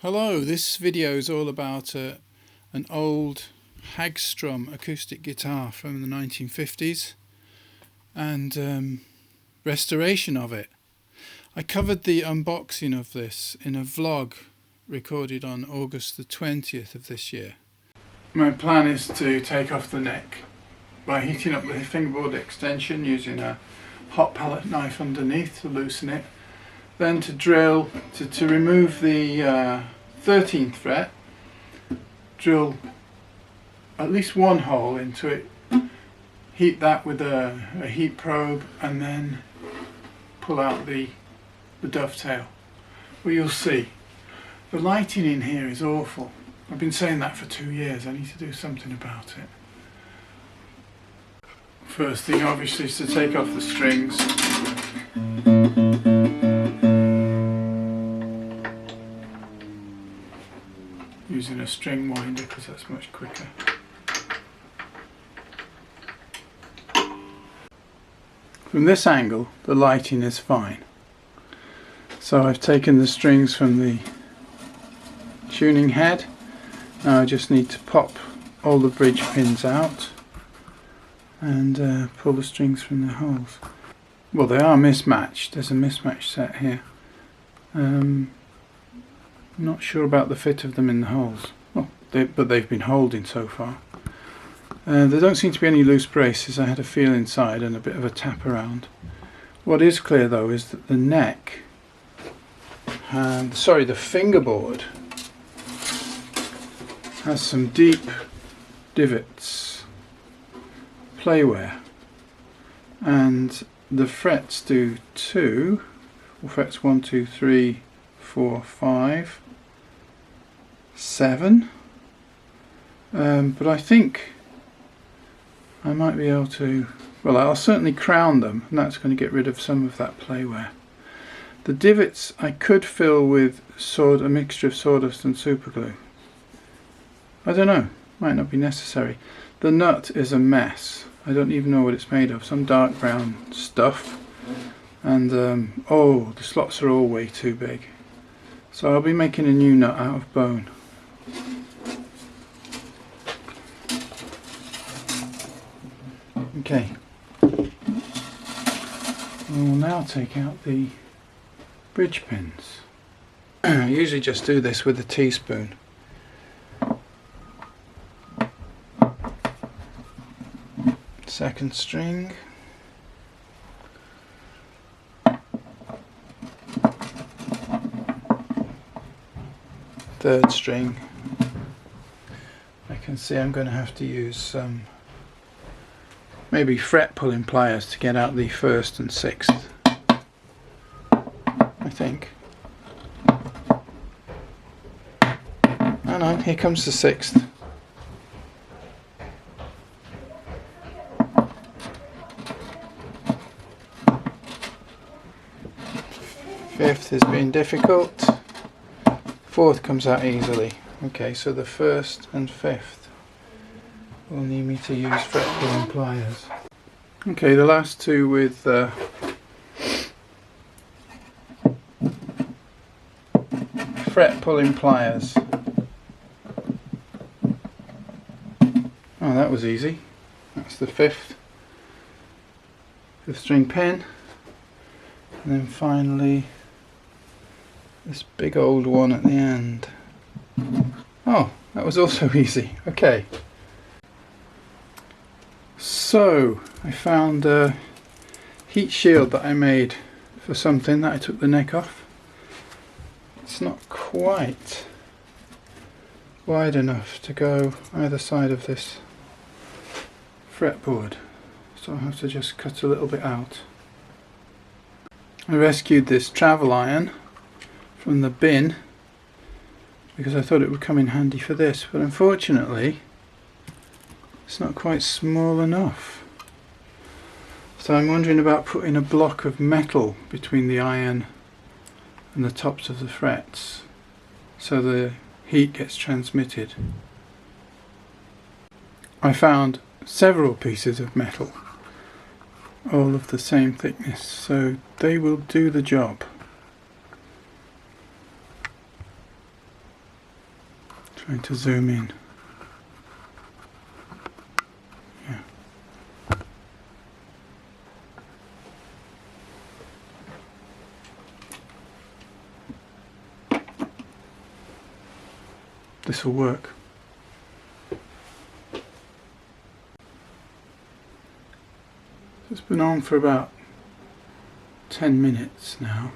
Hello, this video is all about an old Hagström acoustic guitar from the 1950s and restoration of it. I covered the unboxing of this in a vlog recorded on August the 20th of this year. My plan is to take off the neck by heating up the fingerboard extension using a hot palette knife underneath to loosen it. Then to drill, to remove the 13th fret, drill at least one hole into it, heat that with a heat probe, and then pull out the dovetail. Well, you'll see. The lighting in here is awful. I've been saying that for 2 years. I need to do something about it. First thing obviously is to take off the strings. Using a string winder because that's much quicker. From this angle the lighting is fine. So I've taken the strings from the tuning head. Now I just need to pop all the bridge pins out and pull the strings from the holes. Well, they are mismatched. There's a mismatch set here. Not sure about the fit of them in the holes. Oh, but they've been holding so far. There don't seem to be any loose braces. I had a feel inside and a bit of a tap around. What is clear though is that the neck, the fingerboard, has some deep divots, playwear, and the frets do too. Well, frets 1, 2, 3, 4, 5, 7, but I think I might be able to, well, I'll certainly crown them, and that's going to get rid of some of that playwear. The divots I could fill with a mixture of sawdust and superglue. I don't know, might not be necessary. The nut is a mess. I don't even know what it's made of, some dark brown stuff, and oh, the slots are all way too big. So I'll be making a new nut out of bone. Okay. We'll now take out the bridge pins. I usually just do this with a teaspoon. Second string. Third string. I can see I'm going to have to use some maybe fret pulling pliers to get out the 1st and 6th, I think. Oh no, here comes the 6th. Fifth has been difficult. 4th comes out easily. Okay, so the 1st and 5th will need me to use fret pulling pliers. Okay, the last two with fret pulling pliers. Oh, that was easy. That's the 5th string pin, and then finally this big old one at the end. Oh, that was also easy. Okay. So, I found a heat shield that I made for something that I took the neck off. It's not quite wide enough to go either side of this fretboard, so I'll have to just cut a little bit out. I rescued this travel iron from the bin because I thought it would come in handy for this, but unfortunately it's not quite small enough. So I'm wondering about putting a block of metal between the iron and the tops of the frets so the heat gets transmitted. I found several pieces of metal, all of the same thickness, so they will do the job. Trying to zoom in. Yeah. This will work. It's been on for about 10 minutes now.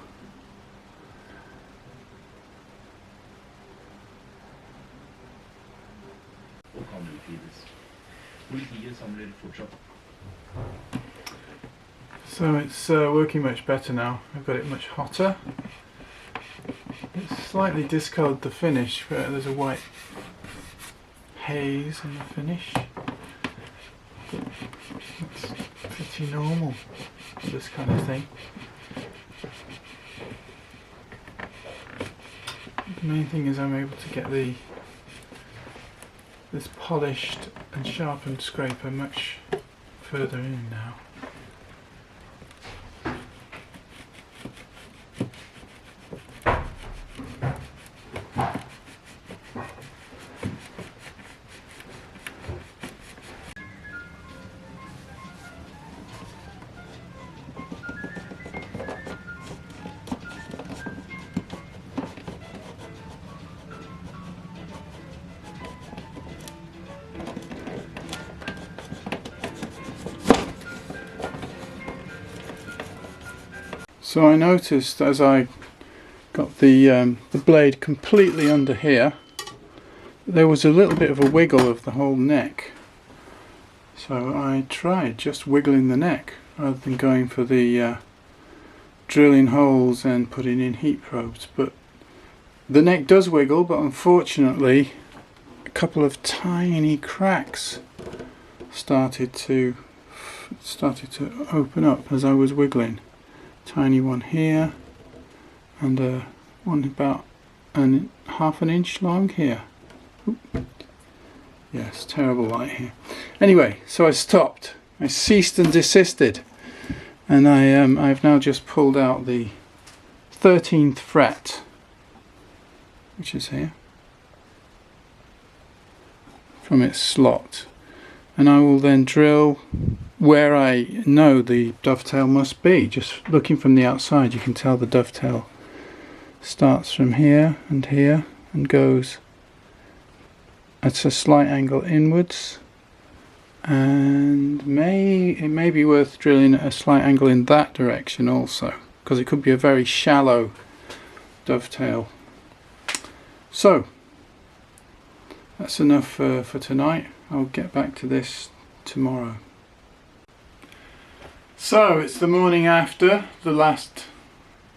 So it's working much better now. I've got it much hotter. It's slightly discoloured the finish, but there's a white haze in the finish. But it's pretty normal for this kind of thing. The main thing is I'm able to get this polished and sharpened scraper much further in now. So I noticed as I got the blade completely under here, there was a little bit of a wiggle of the whole neck. So I tried just wiggling the neck rather than going for the drilling holes and putting in heat probes. But the neck does wiggle, but unfortunately a couple of tiny cracks started to open up as I was wiggling. Tiny one here, and one about half an inch long here. Oop. Yes, terrible light here. Anyway, so I stopped. I ceased and desisted, and I've now just pulled out the 13th fret, which is here, from its slot, and I will then drill where I know the dovetail must be. Just looking from the outside, you can tell the dovetail starts from here and goes at a slight angle inwards, and it may be worth drilling at a slight angle in that direction also, because it could be a very shallow dovetail. So that's enough for tonight. I'll get back to this tomorrow. So it's the morning after the last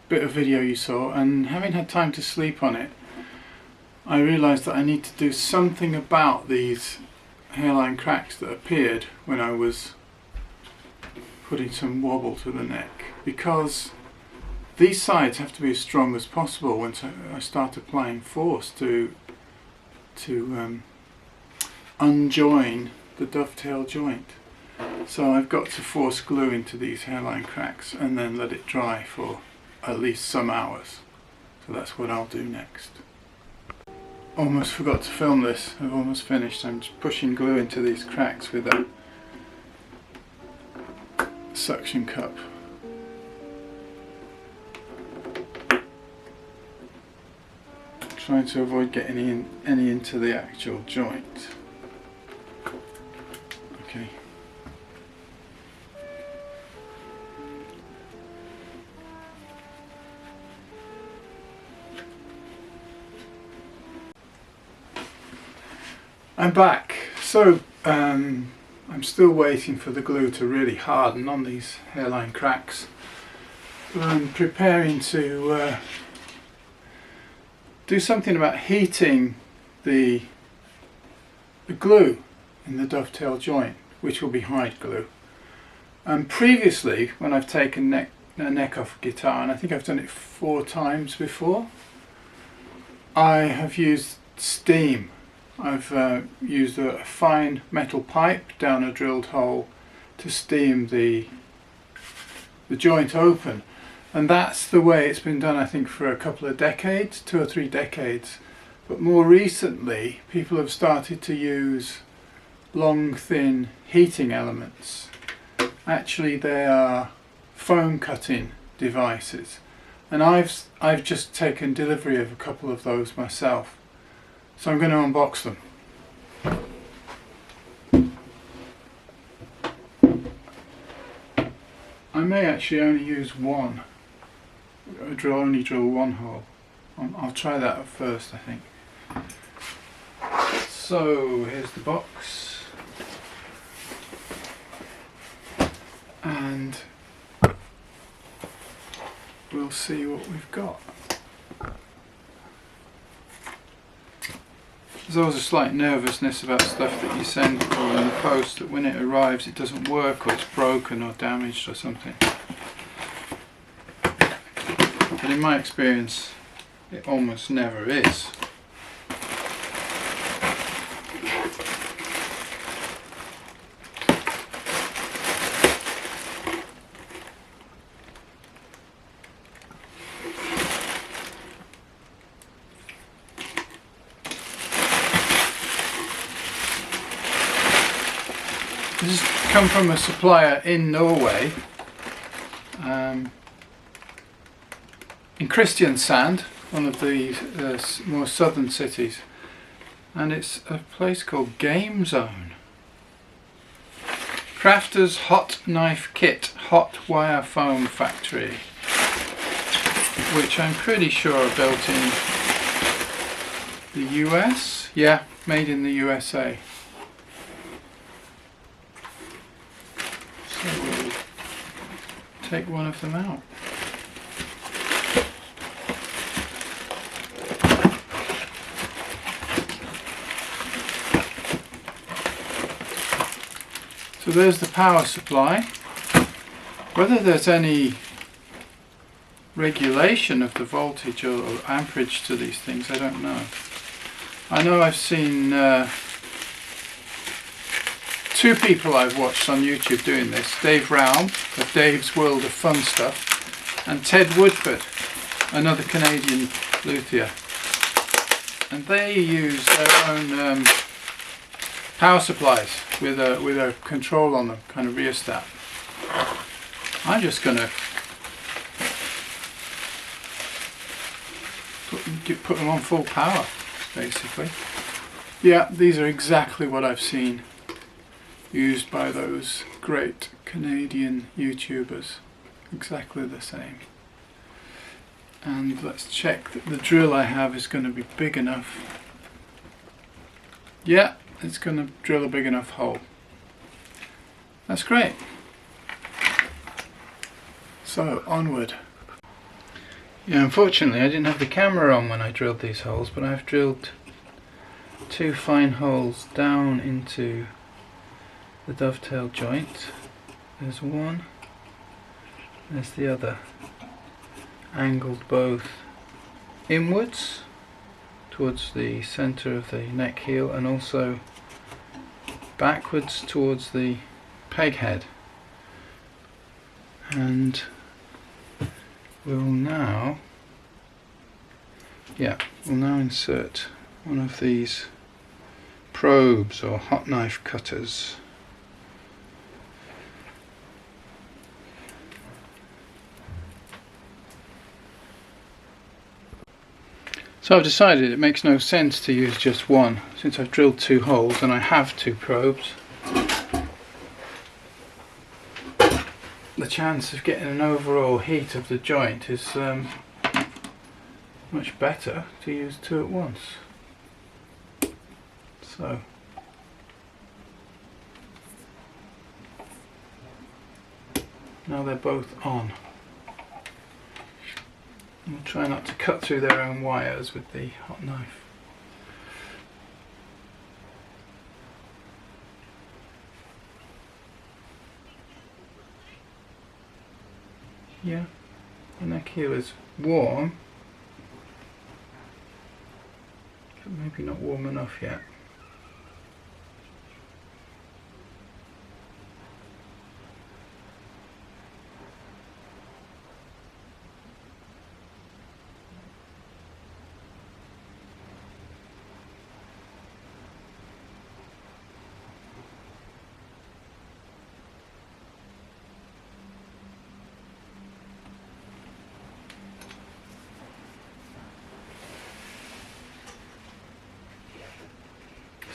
bit of video you saw, and having had time to sleep on it, I realised that I need to do something about these hairline cracks that appeared when I was putting some wobble to the neck, because these sides have to be as strong as possible once I start applying force to unjoin the dovetail joint. So I've got to force glue into these hairline cracks and then let it dry for at least some hours. So that's what I'll do next. Almost forgot to film this. I've almost finished. I'm just pushing glue into these cracks with a suction cup. Trying to avoid getting any into the actual joint. Okay. I'm back. So I'm still waiting for the glue to really harden on these hairline cracks. But I'm preparing to do something about heating the glue in the dovetail joint, which will be hide glue. Previously, when I've taken a neck off a guitar, and I think I've done it 4 times before, I have used steam. I've used a fine metal pipe down a drilled hole to steam the joint open, and that's the way it's been done, I think, for a couple of decades, 2 or 3 decades. But more recently, people have started to use long, thin heating elements. Actually, they are foam cutting devices, and I've just taken delivery of a couple of those myself, so I'm going to unbox them. I may actually only use one. Only drill one hole. I'll try that at first, I think. So here's the box, and we'll see what we've got. There's always a slight nervousness about stuff that you send in the post, that when it arrives it doesn't work, or it's broken or damaged or something. But in my experience, it almost never is. This has come from a supplier in Norway, in Kristiansand, one of the more southern cities, and it's a place called Game Zone. Crafter's Hot Knife Kit, Hot Wire Foam Factory, which I'm pretty sure are built in the US. Yeah, made in the USA. So we'll take one of them out. So there's the power supply. Whether there's any regulation of the voltage or amperage to these things, I don't know. I know I've seen two people I've watched on YouTube doing this, Dave Raum of Dave's World of Fun Stuff, and Ted Woodford, another Canadian luthier. And they use their own power supplies with a control on them, kind of rheostat. I'm just going to put them on full power, basically. Yeah, these are exactly what I've seen used by those great Canadian YouTubers. Exactly the same. And let's check that the drill I have is going to be big enough. Yeah, it's going to drill a big enough hole. That's great. So, onward. Yeah, unfortunately I didn't have the camera on when I drilled these holes, but I've drilled two fine holes down into the dovetail joint. There's one, there's the other. Angled both inwards towards the center of the neck heel, and also backwards towards the peg head. And we'll now insert one of these probes or hot knife cutters. So I've decided it makes no sense to use just one, since I've drilled two holes and I have two probes. The chance of getting an overall heat of the joint is much better to use two at once. So now they're both on. We'll try not to cut through their own wires with the hot knife. Yeah, the neck heel is warm, but maybe not warm enough yet.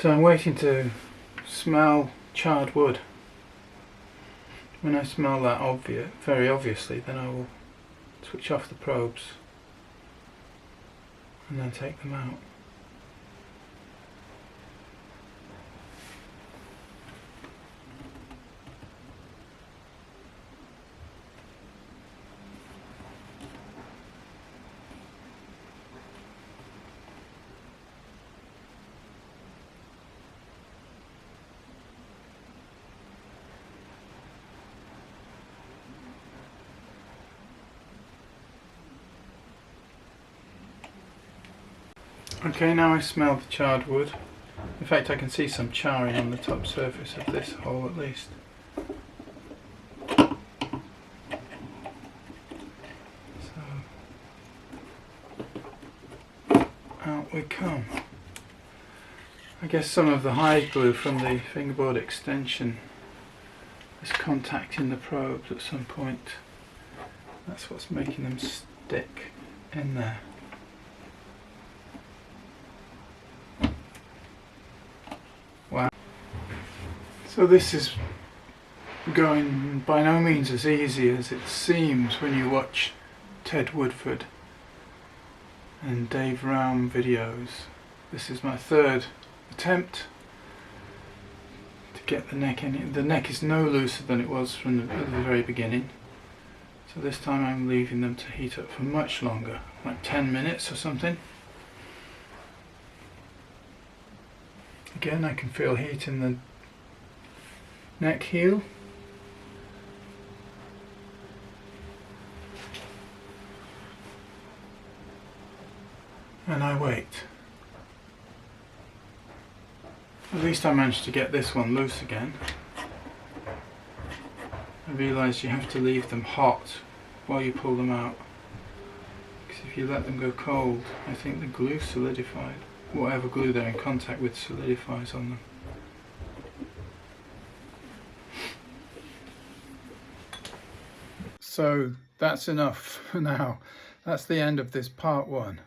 So I'm waiting to smell charred wood. When I smell that very obviously, then I will switch off the probes and then take them out. Okay, now I smell the charred wood. In fact, I can see some charring on the top surface of this hole at least. So, out we come. I guess some of the hide glue from the fingerboard extension is contacting the probes at some point. That's what's making them stick in there. Wow. So this is going by no means as easy as it seems when you watch Ted Woodford and Dave Raum videos. This is my third attempt to get the neck in. The neck is no looser than it was from the very beginning. So this time I'm leaving them to heat up for much longer, like 10 minutes or something. Again, I can feel heat in the neck heel. And I wait. At least I managed to get this one loose again. I realised you have to leave them hot while you pull them out, because if you let them go cold, I think the glue solidified. Whatever glue they're in contact with solidifies on them. So that's enough for now. That's the end of this part one.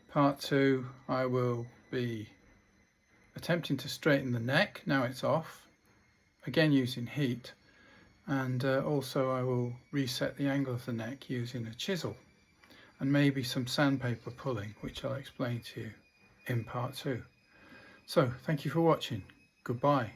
Part two, I will be attempting to straighten the neck. Now it's off, again using heat, and also I will reset the angle of the neck using a chisel and maybe some sandpaper pulling, which I'll explain to you in part two. So thank you for watching. Goodbye.